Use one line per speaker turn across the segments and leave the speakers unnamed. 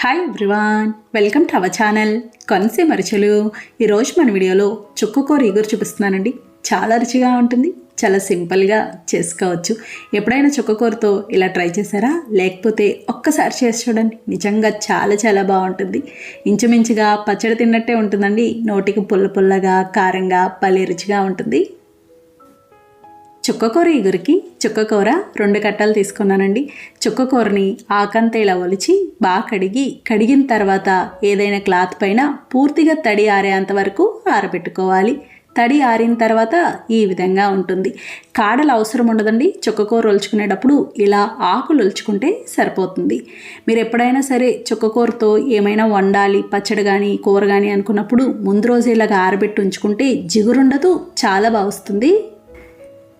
Hi everyone, welcome to our channel Konaseema రుచులు. ఈరోజు మన వీడియోలో చుక్కకూర ఇగురు చూపిస్తున్నానండి. చాలా రుచిగా ఉంటుంది, చాలా సింపుల్గా చేసుకోవచ్చు. ఎప్పుడైనా చుక్కకూరతో ఇలా ట్రై చేశారా? లేకపోతే ఒక్కసారి చేసి చూడండి, నిజంగా చాలా చాలా బాగుంటుంది. ఇంచుమించుగా పచ్చడి తిన్నట్టే ఉంటుందండి. నోటికి పుల్ల పుల్లగా, కారంగా, భలే రుచిగా ఉంటుంది. చుక్కకూర ఇగురికి చుక్కకూర 2 కట్టలు తీసుకున్నానండి. చుక్కకూరని ఆకంతా ఇలా ఒలిచి బాగా కడిగిన తర్వాత ఏదైనా క్లాత్ పైన పూర్తిగా తడి ఆరేంత వరకు ఆరబెట్టుకోవాలి. తడి ఆరిన తర్వాత ఈ విధంగా ఉంటుంది. కాడలు అవసరం ఉండదండి. చుక్కకూర ఒలుచుకునేటప్పుడు ఇలా ఆకులు ఒలుచుకుంటే సరిపోతుంది. మీరు ఎప్పుడైనా సరే చుక్కకూరతో ఏమైనా వండాలి, పచ్చడి కానీ కూర కానీ అనుకున్నప్పుడు ముందు రోజు ఇలాగ ఆరబెట్టి ఉంచుకుంటే జిగురుండదు, చాలా బాగా వస్తుంది.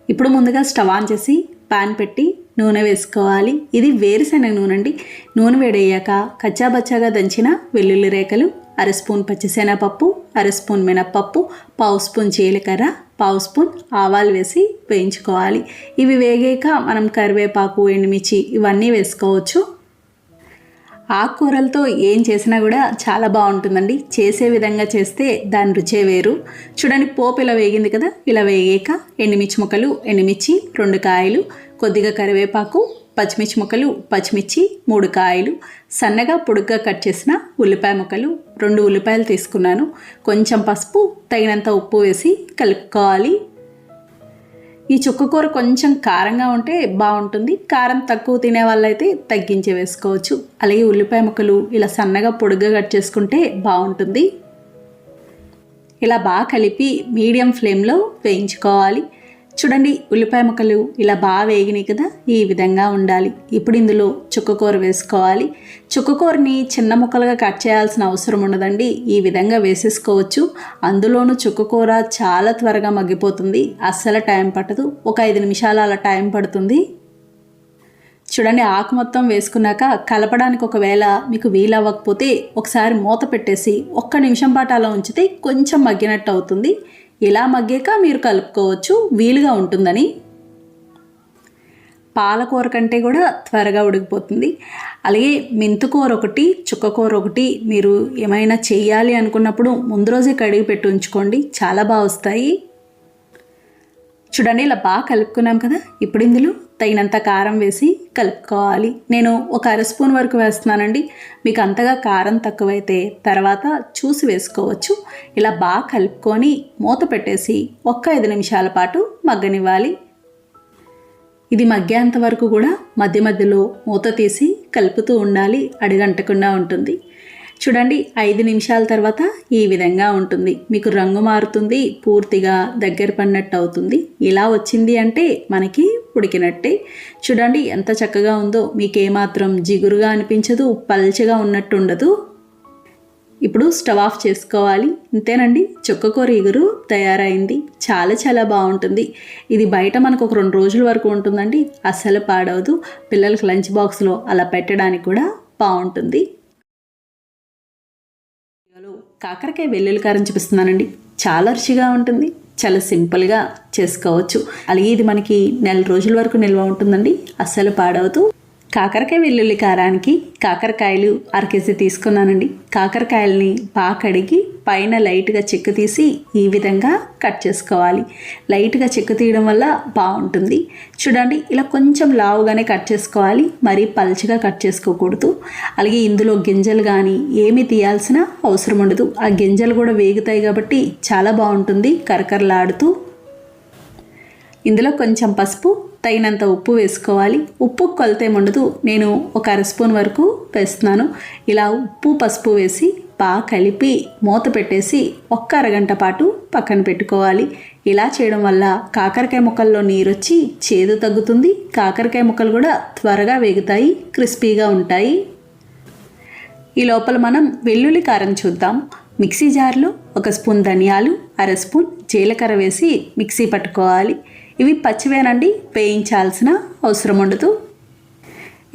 ఇప్పుడు ముందుగా స్టవ్ ఆన్ చేసి పాన్ పెట్టి నూనె వేసుకోవాలి. ఇది వేరుశనగ నూనె అండి. నూనె వేడయ్యాక కచ్చాబచ్చాగా దంచిన వెల్లుల్లి రేఖలు, 1/2 స్పూన్ పచ్చిశనగపప్పు, 1/2 స్పూన్ మినప్పప్పు, 1/2 స్పూన్ జీలకర్ర, 1/2 స్పూన్ ఆవాలు వేసి వేయించుకోవాలి. ఇవి వేగాక మనం కరివేపాకు, ఎండుమిర్చి ఇవన్నీ వేసుకోవచ్చు. ఆకుకూరలతో ఏం చేసినా కూడా చాలా బాగుంటుందండి. చేసే విధంగా చేస్తే దాని రుచే వేరు. చూడండి, పోపు ఇలా వేగింది కదా. ఇలా వేగాక ఎండుమిర్చి ముక్కలు, ఎండుమిర్చి 2 కాయలు, కొద్దిగా కరివేపాకు, పచ్చిమిర్చి ముక్కలు, పచ్చిమిర్చి 3 కాయలు, సన్నగా పొడుగ్గా కట్ చేసిన ఉల్లిపాయ ముక్కలు 2 ఉల్లిపాయలు తీసుకున్నాను. కొంచెం పసుపు, తగినంత ఉప్పు వేసి కలుపుకోవాలి. ఈ చుక్కకూర కొంచెం కారంగా ఉంటే బాగుంటుంది. కారం తక్కువ తినే వాళ్ళైతే తగ్గించి వేసుకోవచ్చు. అలాగే ఉల్లిపాయ ముక్కలు ఇలా సన్నగా పొడుగ్గా కట్ చేసుకుంటే బాగుంటుంది. ఇలా బాగా కలిపి మీడియం ఫ్లేమ్లో వేయించుకోవాలి. చూడండి, ఉల్లిపాయ ముక్కలు ఇలా బాగా వేగినాయి కదా, ఈ విధంగా ఉండాలి. ఇప్పుడు ఇందులో చుక్కకూర వేసుకోవాలి. చుక్కకూరని చిన్న ముక్కలుగా కట్ చేయాల్సిన అవసరం ఉండదండి. ఈ విధంగా వేసేసుకోవచ్చు. అందులోనూ చుక్కకూర చాలా త్వరగా మగ్గిపోతుంది, అస్సలు టైం పట్టదు. ఒక 5 నిమిషాలు అలా టైం పడుతుంది. చూడండి, ఆకు మొత్తం వేసుకున్నాక కలపడానికి ఒకవేళ మీకు వీలవ్వకపోతే ఒకసారి మూత పెట్టేసి 1 నిమిషం పాటు అలా ఉంచితే కొంచెం మగ్గినట్టు అవుతుంది. ఇలా మగ్గాక మీరు కలుపుకోవచ్చు, వీలుగా ఉంటుందని. పాలకూర కంటే కూడా త్వరగా ఉడికిపోతుంది. అలాగే మెంతుకూర ఒకటి, చుక్కకూర ఒకటి మీరు ఏమైనా చేయాలి అనుకున్నప్పుడు ముందు రోజే కడిగి పెట్టి ఉంచుకోండి, చాలా బాగా వస్తాయి. చూడండి, ఇలా బాగా కలుపుకున్నాం కదా. ఇప్పుడు ఇందులో తగినంత కారం వేసి కలుపుకోవాలి. నేను ఒక 1/2 స్పూన్ వరకు వేస్తున్నానండి. మీకు అంతగా కారం తక్కువైతే తర్వాత చూసి వేసుకోవచ్చు. ఇలా బాగా కలుపుకొని మూత పెట్టేసి 5 నిమిషాల పాటు మగ్గనివ్వాలి. ఇది మగ్గేంత వరకు కూడా మధ్య మధ్యలో మూత తీసి కలుపుతూ ఉండాలి, అడుగంటకుండా ఉంటుంది. చూడండి, 5 నిమిషాల తర్వాత ఈ విధంగా ఉంటుంది. మీకు రంగు మారుతుంది, పూర్తిగా దగ్గర పడినట్టు అవుతుంది. ఇలా వచ్చింది అంటే మనకి ఉడికినట్టే. చూడండి ఎంత చక్కగా ఉందో. మీకు ఏమాత్రం జిగురుగా అనిపించదు, పల్చగా ఉన్నట్టు ఉండదు. ఇప్పుడు స్టవ్ ఆఫ్ చేసుకోవాలి. ఇంతేనండి, చుక్కకూర ఇగురు తయారైంది. చాలా చాలా బాగుంటుంది. ఇది బయట మనకు ఒక 2 రోజుల వరకు ఉంటుందండి, అస్సలు పాడవదు. పిల్లలకి లంచ్ బాక్స్లో అలా పెట్టడానికి కూడా బాగుంటుంది. కాకరకాయ వెల్లుల్లి కారం చూపిస్తున్నానండి. చాలా రుచిగా ఉంటుంది, చాలా సింపుల్గా చేసుకోవచ్చు. అలాగే ఇది మనకి 1 రోజుల వరకు నిల్వ ఉంటుందండి, అస్సలు పాడవదు. కాకరకాయ వెల్లుల్లి కారానికి కాకరకాయలు 1/2 కేజీ తీసుకున్నానండి. కాకరకాయలని బాగా కడిగి పైన లైట్గా చెక్కు తీసి ఈ విధంగా కట్ చేసుకోవాలి. లైట్గా చెక్కు తీయడం వల్ల బాగుంటుంది. చూడండి, ఇలా కొంచెం లావుగానే కట్ చేసుకోవాలి, మరీ పల్చగా కట్ చేసుకోకూడదు. అలాగే ఇందులో గింజలు కానీ ఏమీ తీయాల్సిన అవసరం ఉండదు. ఆ గింజలు కూడా వేగుతాయి కాబట్టి చాలా బాగుంటుంది, కరకరలాడుతూ. ఇందులో కొంచెం పసుపు, తగినంత ఉప్పు వేసుకోవాలి. ఉప్పు కొలత ఏముండదు, నేను ఒక 1/2 స్పూన్ వరకు వేస్తున్నాను. ఇలా ఉప్పు పసుపు వేసి బాగా కలిపి మూత పెట్టేసి 1 అరగంట పాటు పక్కన పెట్టుకోవాలి. ఇలా చేయడం వల్ల కాకరకాయ ముక్కల్లో నీరు వచ్చి చేదు తగ్గుతుంది. కాకరకాయ ముక్కలు కూడా త్వరగా వేగుతాయి, క్రిస్పీగా ఉంటాయి. ఈ లోపల మనం వెల్లుల్లి కారం చూద్దాం. మిక్సీ జార్లో 1 స్పూన్ ధనియాలు, 1/2 స్పూన్ జీలకర్ర వేసి మిక్సీ పట్టుకోవాలి. ఇవి పచ్చివేనండి, వేయించాల్సిన అవసరం ఉండదు.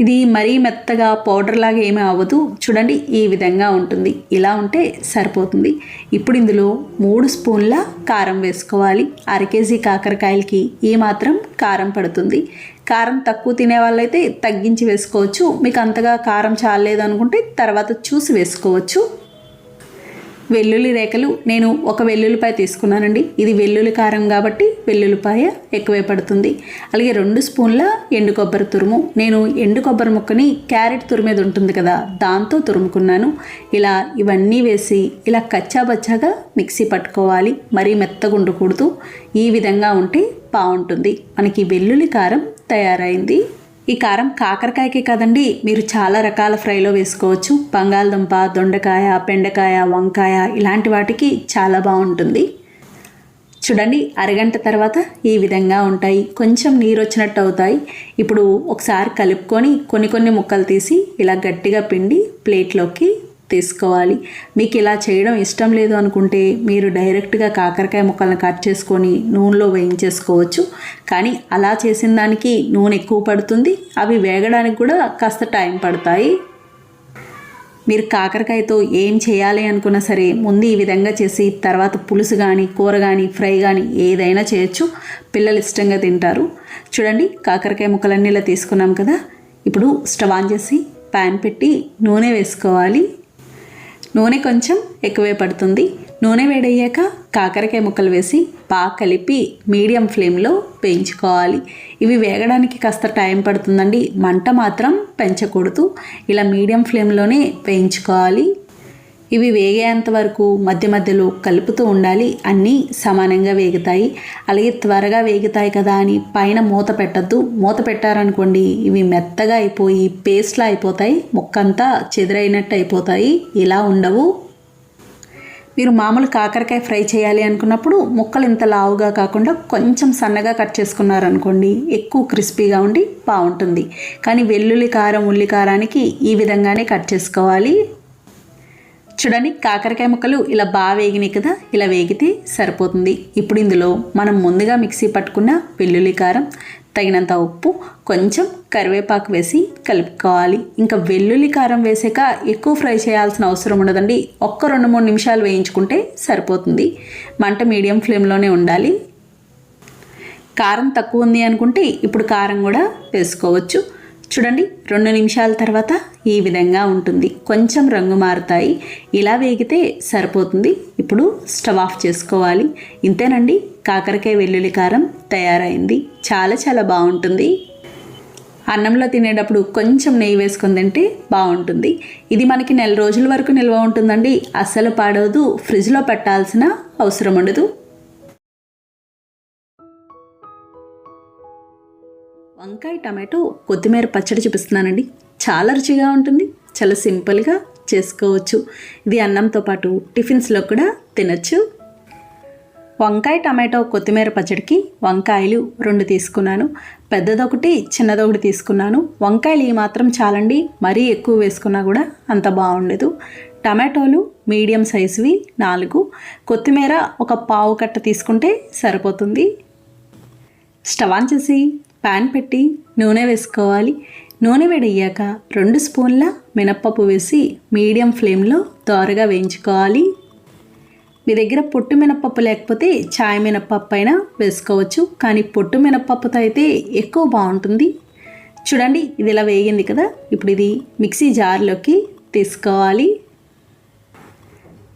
ఇది మరీ మెత్తగా పౌడర్ లాగా ఏమీ అవ్వదు. చూడండి, ఈ విధంగా ఉంటుంది. ఇలా ఉంటే సరిపోతుంది. ఇప్పుడు ఇందులో 3 స్పూన్ల కారం వేసుకోవాలి. 1/2 కేజీ కాకరకాయలకి ఈ మాత్రం కారం పడుతుంది. కారం తక్కువ తినే వాళ్ళైతే తగ్గించి వేసుకోవచ్చు. మీకు అంతగా కారం చాలలేదు అనుకుంటే తర్వాత చూసి వేసుకోవచ్చు. వెల్లుల్లి రేఖలు నేను ఒక వెల్లుల్లిపాయ తీసుకున్నానండి. ఇది వెల్లుల్లి కారం కాబట్టి వెల్లుల్లిపాయ ఎక్కువే పడుతుంది. అలాగే 2 స్పూన్ల ఎండు కొబ్బరి తురుము. నేను ఎండు కొబ్బరి ముక్కని క్యారెట్ తురిమేది ఉంటుంది కదా, దాంతో తురుముకున్నాను. ఇలా ఇవన్నీ వేసి ఇలా కచ్చాబచ్చాగా మిక్సీ పట్టుకోవాలి. మరీ మెత్తగా ఉండకూడదు. ఈ విధంగా ఉంటే బాగుంటుంది. మనకి వెల్లుల్లి కారం తయారైంది. ఈ కారం కాకరకాయకే కదండి, మీరు చాలా రకాల ఫ్రైలో వేసుకోవచ్చు. బంగాళదుంప, దొండకాయ, బెండకాయ, వంకాయ ఇలాంటి వాటికి చాలా బాగుంటుంది. చూడండి, అరగంట తర్వాత ఈ విధంగా ఉంటాయి. కొంచెం నీరు వచ్చినట్టు అవుతాయి. ఇప్పుడు ఒకసారి కలుపుకొని కొన్ని ముక్కలు తీసి ఇలా గట్టిగా పిండి ప్లేట్లోకి తీసుకోవాలి. మీకు ఇలా చేయడం ఇష్టం లేదు అనుకుంటే మీరు డైరెక్ట్గా కాకరకాయ ముక్కలను కట్ చేసుకొని నూనెలో వేయించేసుకోవచ్చు. కానీ అలా చేసిన దానికి నూనె ఎక్కువ పడుతుంది. అవి వేగడానికి కూడా కాస్త టైం పడతాయి. మీరు కాకరకాయతో ఏం చేయాలి అనుకున్నా సరే ముందు ఈ విధంగా చేసి తర్వాత పులుసు కానీ, కూర కానీ, ఫ్రై కానీ ఏదైనా చేయొచ్చు. పిల్లలు ఇష్టంగా తింటారు. చూడండి, కాకరకాయ ముక్కలన్నీ ఇలా తీసుకున్నాం కదా. ఇప్పుడు స్టవ్ ఆన్ చేసి ప్యాన్ పెట్టి నూనె వేసుకోవాలి. నూనె కొంచెం ఎక్కువే పడుతుంది. నూనె వేడయ్యాక కాకరకాయ ముక్కలు వేసి బాగా కలిపి మీడియం ఫ్లేమ్లో వేయించుకోవాలి. ఇవి వేగడానికి కాస్త టైం పడుతుందండి. మంట మాత్రం పెంచకూడదు. ఇలా మీడియం ఫ్లేమ్లోనే వేయించుకోవాలి. ఇవి వేగేంత వరకు మధ్య మధ్యలో కలుపుతూ ఉండాలి. అన్నీ సమానంగా వేగుతాయి. అలాగే త్వరగా వేగుతాయి కదా అని పైన మూత పెట్టద్దు. మూత పెట్టారనుకోండి ఇవి మెత్తగా అయిపోయి పేస్ట్లా అయిపోతాయి. ముక్కంతా చెదిరైనట్టు అయిపోతాయి. ఇలా ఉండవు. మీరు మామూలు కాకరకాయ ఫ్రై చేయాలి అనుకున్నప్పుడు ముక్కలు ఇంత లావుగా కాకుండా కొంచెం సన్నగా కట్ చేసుకున్నారనుకోండి ఎక్కువ క్రిస్పీగా ఉండి బాగుంటుంది. కానీ వెల్లుల్లి కారం, ఉల్లి కారానికి ఈ విధంగానే కట్ చేసుకోవాలి. చూడండి, కాకరకాయ ముక్కలు ఇలా బాగా వేగినాయి కదా. ఇలా వేగితే సరిపోతుంది. ఇప్పుడు ఇందులో మనం ముందుగా మిక్సీ పట్టుకున్న వెల్లుల్లి కారం, తగినంత ఉప్పు, కొంచెం కరివేపాకు వేసి కలుపుకోవాలి. ఇంకా వెల్లుల్లి కారం వేసాక ఎక్కువ ఫ్రై చేయాల్సిన అవసరం ఉండదండి. ఒక్క 2-3 నిమిషాలు వేయించుకుంటే సరిపోతుంది. మంట మీడియం ఫ్లేమ్లోనే ఉండాలి. కారం తక్కువ ఉంది అనుకుంటే ఇప్పుడు కారం కూడా వేసుకోవచ్చు. చూడండి, 2 నిమిషాల తర్వాత ఈ విధంగా ఉంటుంది. కొంచెం రంగు మారుతాయి. ఇలా వేగితే సరిపోతుంది. ఇప్పుడు స్టవ్ ఆఫ్ చేసుకోవాలి. ఇంతేనండి, కాకరకాయ వెల్లుల్లి కారం తయారైంది. చాలా చాలా బాగుంటుంది. అన్నంలో తినేటప్పుడు కొంచెం నెయ్యి వేసుకొని తింటే బాగుంటుంది. ఇది మనకి 1 రోజుల వరకు నిల్వ ఉంటుందండి. అస్సలు పాడవదు. ఫ్రిడ్జ్లో పెట్టాల్సిన అవసరం ఉండదు. వంకాయ, టమాటో, కొత్తిమీర పచ్చడి చూపిస్తున్నానండి. చాలా రుచిగా ఉంటుంది. చాలా సింపుల్గా చేసుకోవచ్చు. ఇది అన్నంతో పాటు టిఫిన్స్లో కూడా తినచ్చు. వంకాయ, టమాటో, కొత్తిమీర పచ్చడికి వంకాయలు 2 తీసుకున్నాను. పెద్దదొకటి, చిన్నదొకటి తీసుకున్నాను. వంకాయలు ఈ మాత్రం చాలండి. మరీ ఎక్కువ వేసుకున్నా కూడా అంత బాగుండదు. టమాటోలు మీడియం సైజువి 4. కొత్తిమీర ఒక పావు కట్ట తీసుకుంటే సరిపోతుంది. స్టవ్ ఆన్ చేసి ప్యాన్ పెట్టి నూనె వేసుకోవాలి. నూనె వేడయ్యాక 2 స్పూన్ల మినప్పప్పు వేసి మీడియం ఫ్లేమ్లో దోరగా వేయించుకోవాలి. మీ దగ్గర పొట్టు మినప్పప్పు లేకపోతే చాయ్ మినప్పప్పు అయినా వేసుకోవచ్చు. కానీ పొట్టు మినప్పప్పుతో అయితే ఎక్కువ బాగుంటుంది. చూడండి, ఇది ఇలా వేగింది కదా. ఇప్పుడు ఇది మిక్సీ జార్లోకి తీసుకోవాలి.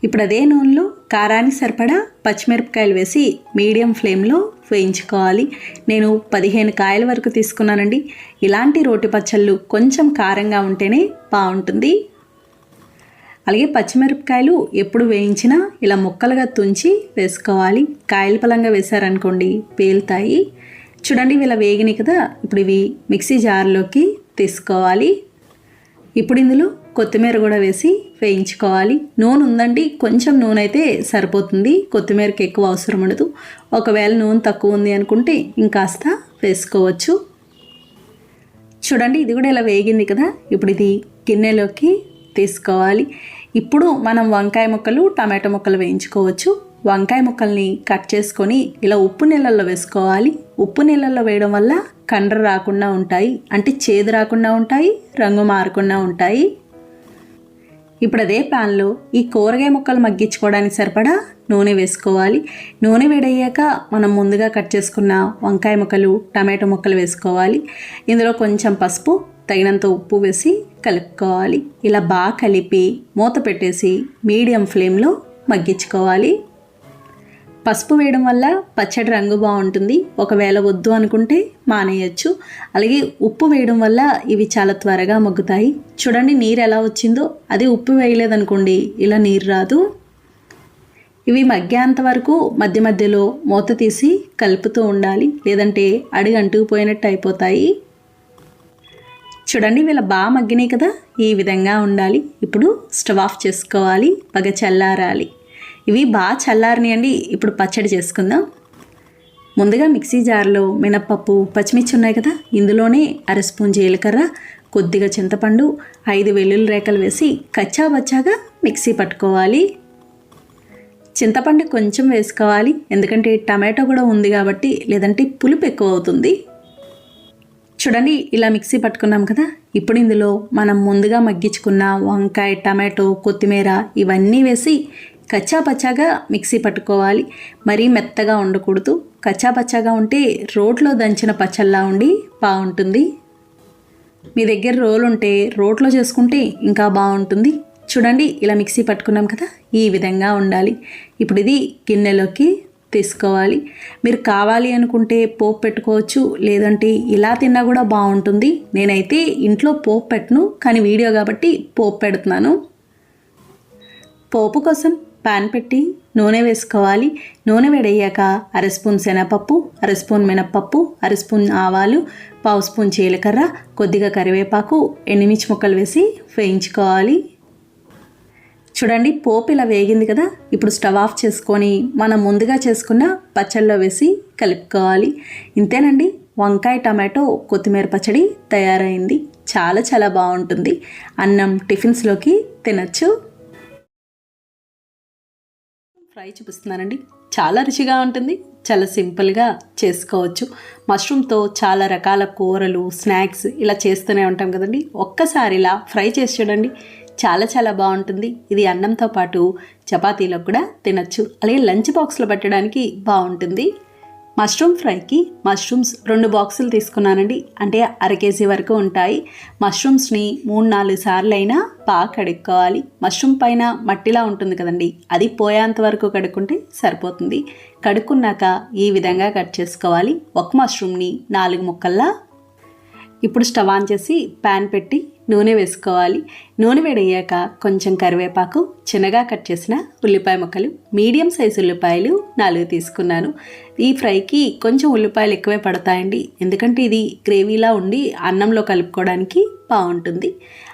ఇప్పుడు అదే నూనెలో కారానికి సరిపడా పచ్చిమిరపకాయలు వేసి మీడియం ఫ్లేమ్లో వేయించుకోవాలి. నేను 15 కాయల వరకు తీసుకున్నానండి. ఇలాంటి రోటి పచ్చళ్ళు కొంచెం కారంగా ఉంటేనే బాగుంటుంది. అలాగే పచ్చిమిరపకాయలు ఎప్పుడు వేయించినా ఇలా ముక్కలుగా తుంచి వేసుకోవాలి. కాయల పలంగా వేశారనుకోండి పేలుతాయి. చూడండి, ఇలా వేగినాయి కదా. ఇప్పుడు ఇవి మిక్సీ జార్లోకి తీసుకోవాలి. ఇప్పుడు ఇందులో కొత్తిమీర కూడా వేసి వేయించుకోవాలి. నూనె ఉందండి, కొంచెం నూనె అయితే సరిపోతుంది. కొత్తిమీరకి ఎక్కువ అవసరం ఉండదు. ఒకవేళ నూనె తక్కువ ఉంది అనుకుంటే ఇంకాస్త వేసుకోవచ్చు. చూడండి, ఇది కూడా ఇలా వేగింది కదా. ఇప్పుడు ఇది గిన్నెలోకి తీసుకోవాలి. ఇప్పుడు మనం వంకాయ ముక్కలు, టమాటో ముక్కలు వేయించుకోవచ్చు. వంకాయ ముక్కల్ని కట్ చేసుకొని ఇలా ఉప్పు నీళ్ళల్లో వేసుకోవాలి. ఉప్పు నీళ్ళల్లో వేయడం వల్ల కండ్ర రాకుండా ఉంటాయి. అంటే చేదు రాకుండా ఉంటాయి, రంగు మారకుండా ఉంటాయి. ఇప్పుడు అదే ప్యాన్లో ఈ కూరగాయ ముక్కలు మగ్గించుకోవడానికి సరిపడా నూనె వేసుకోవాలి. నూనె వేడయ్యాక మనం ముందుగా కట్ చేసుకున్న వంకాయ ముక్కలు, టమాటో ముక్కలు వేసుకోవాలి. ఇందులో కొంచెం పసుపు, తగినంత ఉప్పు వేసి కలుపుకోవాలి. ఇలా బాగా కలిపి మూత పెట్టేసి మీడియం ఫ్లేమ్లో మగ్గించుకోవాలి. పసుపు వేయడం వల్ల పచ్చడి రంగు బాగుంటుంది. ఒకవేళ వద్దు అనుకుంటే మానేయచ్చు. అలాగే ఉప్పు వేయడం వల్ల ఇవి చాలా త్వరగా మగ్గుతాయి. చూడండి నీరు ఎలా వచ్చిందో. అదే ఉప్పు వేయలేదనుకోండి ఇలా నీరు రాదు. ఇవి మగ్గేంత వరకు మధ్య మధ్యలో మూత తీసి కలుపుతూ ఉండాలి, లేదంటే అడుగు అంటుకుపోయినట్టు అయిపోతాయి. చూడండి వీళ్ళ బాగా మగ్గినాయి కదా, ఈ విధంగా ఉండాలి. ఇప్పుడు స్టవ్ ఆఫ్ చేసుకోవాలి, బాగా చల్లారాలి. ఇవి బాగా చల్లారినాయండి. ఇప్పుడు పచ్చడి చేసుకుందాం. ముందుగా మిక్సీ జార్లో మినప్పప్పు, పచ్చిమిర్చి ఉన్నాయి కదా, ఇందులోనే 1/2 స్పూన్ జీలకర్ర, కొద్దిగా చింతపండు, 5 వెల్లుల్లి రేకలు వేసి కచ్చా బచ్చాగా మిక్సీ పట్టుకోవాలి. చింతపండు కొంచెం వేసుకోవాలి, ఎందుకంటే టమాటో కూడా ఉంది కాబట్టి, లేదంటే పులుపు ఎక్కువ అవుతుంది. చూడండి ఇలా మిక్సీ పట్టుకున్నాం కదా. ఇప్పుడు ఇందులో మనం ముందుగా మగ్గించుకున్న వంకాయ, టమాటో, కొత్తిమీర ఇవన్నీ వేసి కచ్చా పచ్చాగా మిక్సీ పట్టుకోవాలి. మరీ మెత్తగా ఉండకూడదు. కచ్చా పచ్చాగా ఉంటే రోట్లో దంచిన పచ్చళ్ళలా ఉండి బాగుంటుంది. మీ దగ్గర రోలు ఉంటే రోట్లో చేసుకుంటే ఇంకా బాగుంటుంది. చూడండి ఇలా మిక్సీ పట్టుకున్నాం కదా, ఈ విధంగా ఉండాలి. ఇప్పుడు ఇది గిన్నెలోకి తీసుకోవాలి. మీరు కావాలి అనుకుంటే పోపు పెట్టుకోవచ్చు, లేదంటే ఇలా తిన్నా కూడా బాగుంటుంది. నేనైతే ఇంట్లో పోపు పెట్టను, కానీ వీడియో కాబట్టి పోపు పెడుతున్నాను. పోపు కోసం పాన్ పెట్టి నూనె వేసుకోవాలి. నూనె వేడయ్యాక 1/2 స్పూన్ శనగపప్పు, 1/2 స్పూన్ మినప్పప్పు, 1/2 స్పూన్ ఆవాలు, 1/2 స్పూన్ జీలకర్ర, కొద్దిగా కరివేపాకు, ఎండుమిర్చి ముక్కలు వేసి వేయించుకోవాలి. చూడండి పోపు ఇలా వేగింది కదా. ఇప్పుడు స్టవ్ ఆఫ్ చేసుకొని మనం ముందుగా చేసుకున్న పచ్చళ్ళలో వేసి కలుపుకోవాలి. ఇంతేనండి, వంకాయ, టమాటో, కొత్తిమీర పచ్చడి తయారైంది. చాలా చాలా బాగుంటుంది. అన్నం, టిఫిన్స్లోకి తినచ్చు. ఫ్రై చూపిస్తున్నానండి. చాలా రుచిగా ఉంటుంది. చాలా సింపుల్గా చేసుకోవచ్చు. మష్రూమ్తో చాలా రకాల కూరలు, స్నాక్స్ ఇలా చేస్తూనే ఉంటాం కదండి. ఒక్కసారి ఇలా ఫ్రై చేసి చూడండి, చాలా చాలా బాగుంటుంది. ఇది అన్నంతో పాటు చపాతీలకు కూడా తినచ్చు. అలాగే లంచ్ బాక్స్లో పెట్టడానికి బాగుంటుంది. మష్రూమ్ ఫ్రైకి మష్రూమ్స్ 2 బాక్సులు తీసుకున్నానండి. అంటే 1/2 కేజీ వరకు ఉంటాయి. మష్రూమ్స్ని 3-4 సార్లు అయినా బాగా కడుక్కోవాలి. మష్రూమ్ పైన మట్టిలా ఉంటుంది కదండి, అది పోయేంత వరకు కడుక్కుంటే సరిపోతుంది. కడుక్కున్నాక ఈ విధంగా కట్ చేసుకోవాలి. ఒక మష్రూమ్ని 4 ముక్కల్లా. ఇప్పుడు స్టవ్ ఆన్ చేసి ప్యాన్ పెట్టి నూనె వేసుకోవాలి. నూనె వేడయ్యాక కొంచెం కరివేపాకు, చిన్నగా కట్ చేసిన ఉల్లిపాయ ముక్కలు, మీడియం సైజు ఉల్లిపాయలు 4 తీసుకున్నాను. ఈ ఫ్రైకి కొంచెం ఉల్లిపాయలు ఎక్కువే పడతాయండి, ఎందుకంటే ఇది గ్రేవీలా ఉండి అన్నంలో కలుపుకోవడానికి బాగుంటుంది.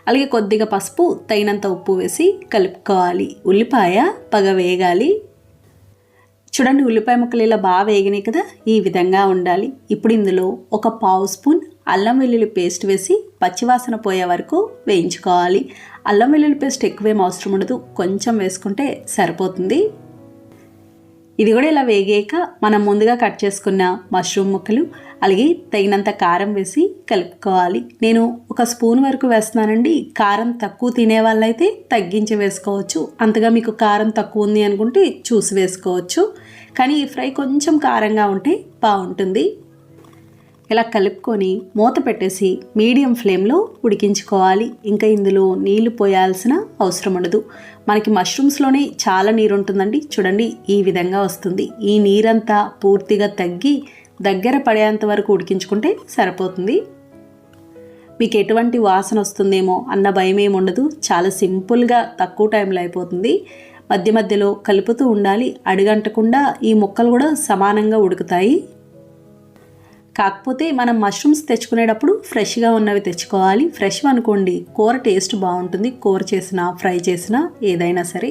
అలాగే కొద్దిగా పసుపు, తగినంత ఉప్పు వేసి కలుపుకోవాలి. ఉల్లిపాయ బాగా వేగాలి. చూడండి ఉల్లిపాయ ముక్కలు ఇలా బాగా వేగినాయి కదా, ఈ విధంగా ఉండాలి. ఇప్పుడు ఇందులో ఒక 1/2 స్పూన్ అల్లం వెల్లుల్లి పేస్ట్ వేసి పచ్చివాసన పోయే వరకు వేయించుకోవాలి. అల్లం వెల్లుల్లి పేస్ట్ ఎక్కువేం అవసరం ఉండదు, కొంచెం వేసుకుంటే సరిపోతుంది. ఇది కూడా ఇలా వేగాక మనం ముందుగా కట్ చేసుకున్న మష్రూమ్ ముక్కలు, అలాగే తగినంత కారం వేసి కలుపుకోవాలి. నేను 1 స్పూన్ వరకు వేస్తున్నానండి. కారం తక్కువ తినే వాళ్ళైతే తగ్గించి వేసుకోవచ్చు. అంతగా మీకు కారం తక్కువ ఉంది అనుకుంటే చూసి వేసుకోవచ్చు. కానీ ఈ ఫ్రై కొంచెం కారంగా ఉంటే బాగుంటుంది. ఇలా కలుపుకొని మూత పెట్టేసి మీడియం ఫ్లేమ్లో ఉడికించుకోవాలి. ఇంకా ఇందులో నీళ్లు పోయాల్సిన అవసరం ఉండదు. మనకి మష్రూమ్స్లోనే చాలా నీరు ఉంటుందండి. చూడండి ఈ విధంగా వస్తుంది. ఈ నీరంతా పూర్తిగా తగ్గి దగ్గర పడేంత వరకు ఉడికించుకుంటే సరిపోతుంది. మీకు ఎటువంటి వాసన వస్తుందేమో అన్న భయం ఏమి ఉండదు. చాలా సింపుల్గా తక్కువ టైంలో అయిపోతుంది. మధ్య మధ్యలో కలుపుతూ ఉండాలి. అడుగంటకుండా ఈ ముక్కలు కూడా సమానంగా ఉడుకుతాయి. కాకపోతే మనం మష్రూమ్స్ తెచ్చుకునేటప్పుడు ఫ్రెష్గా ఉన్నవి తెచ్చుకోవాలి. ఫ్రెష్ అనుకోండి కూర టేస్ట్ బాగుంటుంది. కూర చేసినా, ఫ్రై చేసినా ఏదైనా సరే.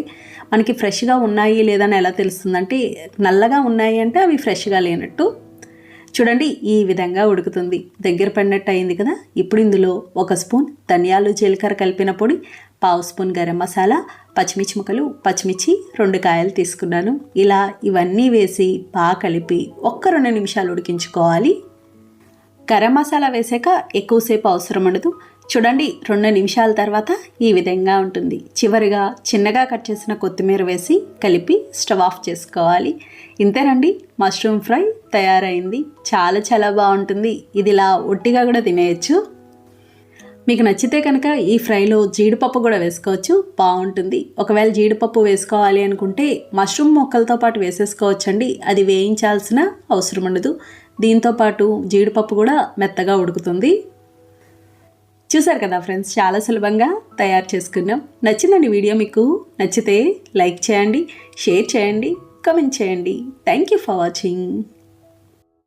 మనకి ఫ్రెష్గా ఉన్నాయి లేదని ఎలా తెలుస్తుందంటే, నల్లగా ఉన్నాయి అంటే అవి ఫ్రెష్గా లేనట్టు. చూడండి ఈ విధంగా ఉడుకుతుంది. దగ్గర పడినట్టు అయింది కదా. ఇప్పుడు ఇందులో 1 స్పూన్ ధనియాలు, జీలకర్ర కలిపిన పొడి, 1/2 స్పూన్ గరం మసాలా, పచ్చిమిర్చి ముక్కలు, పచ్చిమిర్చి 2 కాయలు తీసుకున్నాను. ఇలా ఇవన్నీ వేసి బాగా కలిపి 1-2 నిమిషాలు ఉడికించుకోవాలి. గరం మసాలా వేసాక ఎక్కువసేపు అవసరం ఉండదు. చూడండి 2 నిమిషాల తర్వాత ఈ విధంగా ఉంటుంది. చివరిగా చిన్నగా కట్ చేసిన కొత్తిమీర వేసి కలిపి స్టవ్ ఆఫ్ చేసుకోవాలి. ఇంతేనండి, మష్రూమ్ ఫ్రై తయారైంది. చాలా చాలా బాగుంటుంది. ఇది ఇలా ఒట్టిగా కూడా తినేయచ్చు. మీకు నచ్చితే కనుక ఈ ఫ్రైలో జీడిపప్పు కూడా వేసుకోవచ్చు, బాగుంటుంది. ఒకవేళ జీడిపప్పు వేసుకోవాలి అనుకుంటే మష్రూమ్ ముక్కలతో పాటు వేసేసుకోవచ్చండి. అది వేయించాల్సిన అవసరం ఉండదు. దీంతోపాటు జీడిపప్పు కూడా మెత్తగా ఉడుకుతుంది. చూసారు కదా ఫ్రెండ్స్, చాలా సులభంగా తయారు చేసుకున్నాం. నచ్చిందండి వీడియో? మీకు నచ్చితే లైక్ చేయండి, షేర్ చేయండి, కామెంట్ చేయండి. Thank you for watching.